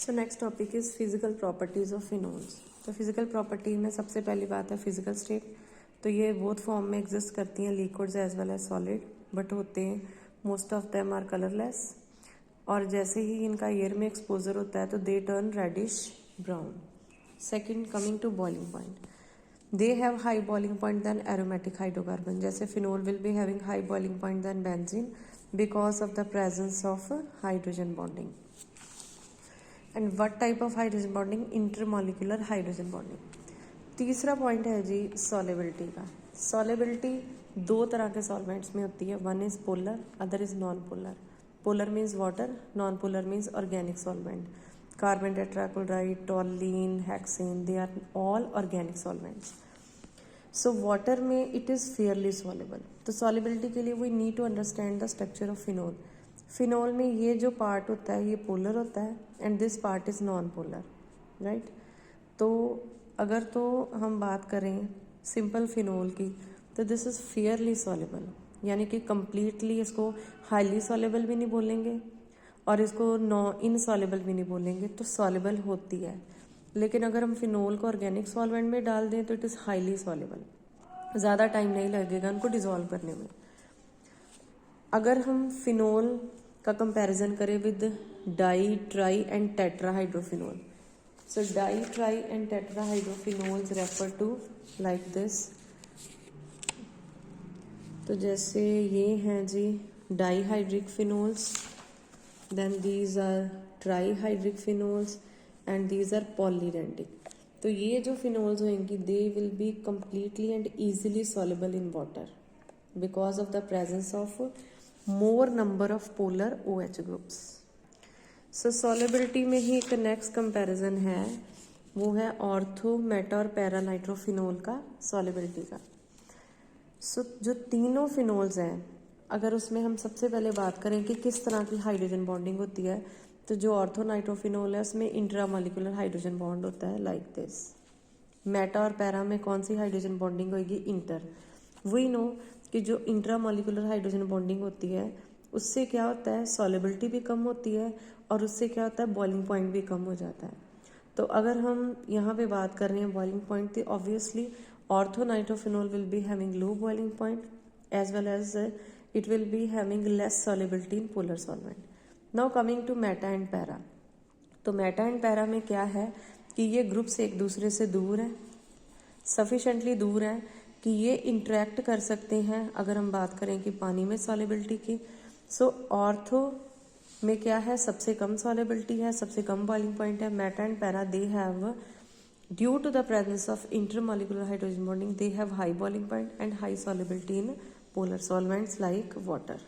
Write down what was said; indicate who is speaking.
Speaker 1: So next topic is physical properties of phenols. तो physical property में सबसे पहली बात है फिजिकल स्टेट। तो ये बोथ फॉर्म में एग्जिस्ट करती हैं, liquids as well as solid, but होते हैं most of them are colourless. और जैसे ही इनका एयर में एक्सपोजर होता है तो they turn reddish brown. Second, coming to boiling point, they have high boiling point than aromatic hydrocarbon. जैसे phenol will be having high boiling point than benzene because of the presence of hydrogen bonding. And what type of hydrogen bonding? Intermolecular hydrogen bonding. तीसरा point है जी solubility का। Solubility दो तरह के solvents में होती है, one is polar, other is non polar. Polar means water, non polar means organic solvent. Carbon tetrachloride, toluene, hexane, they are all organic solvents. So water में इट इज़ फेयरली सॉलेबल। तो solubility के लिए we need to understand the structure of phenol. Phenol में ये जो part होता है ये पोलर होता है and this part is non polar, right. तो अगर तो हम बात करें सिंपल फिनोल की तो दिस इज़ फेयरली सॉलेबल, यानी कि कम्प्लीटली इसको हाईली सॉलेबल भी नहीं बोलेंगे और इसको इनसॉलेबल भी नहीं बोलेंगे, तो सॉलेबल होती है। लेकिन अगर हम फिनोल को ऑर्गेनिक सॉल्वेंट में डाल दें तो इट इज़ हाईली सॉलेबल, ज़्यादा टाइम नहीं लगेगा उनको डिज़ोल्व करने में। अगर हम फिनोल का कंपैरिजन करें with di, tri and tetrahydrophenol, so di, tri and tetrahydrophenols refer to like this. तो जैसे ये हैं जी dihydric phenols, then these are trihydric phenols and these are polydentate. तो ये जो फिनोल्स होंगी they will be completely and easily soluble in water because of the presence of more number of polar OH groups. So solubility में ही एक next comparison है, वो है ऑर्थो, मेटा और पैरा नाइट्रोफिनोल का सॉलेबिलिटी का। सो जो तीनों फिनोल्स हैं, अगर उसमें हम सबसे पहले बात करें कि किस तरह की हाइड्रोजन बॉन्डिंग होती है, तो जो ऑर्थो नाइट्रोफिनोल है उसमें इंट्रामॉलिक्यूलर हाइड्रोजन बॉन्ड होता है लाइक दिस। मेटा और पैरा में कौन सी हाइड्रोजन बॉन्डिंग होगी? इंटर। वी नो कि जो इंट्रामॉलिक्यूलर हाइड्रोजन बॉन्डिंग होती है उससे क्या होता है, सॉलेबिलिटी भी कम होती है और उससे क्या होता है, बॉइलिंग पॉइंट भी कम हो जाता है। तो अगर हम यहाँ पे बात कर रहे हैं बॉइलिंग पॉइंट, तो obviously ortho nitrophenol will be having low boiling point as well as it will be having less solubility in polar solvent. Now coming to meta and para. तो मेटा एंड पैरा में क्या है कि ये groups एक दूसरे से दूर हैं, सफिशेंटली दूर हैं कि ये इंटरेक्ट कर सकते हैं। अगर हम बात करें कि पानी में सॉलेबिलिटी की, सो ऑर्थो में क्या है, सबसे कम सॉलेबिलिटी है, सबसे कम बॉइलिंग पॉइंट है। Meta and para they have, due to the presence of intermolecular hydrogen bonding, they have high boiling point and high solubility in polar solvents like water.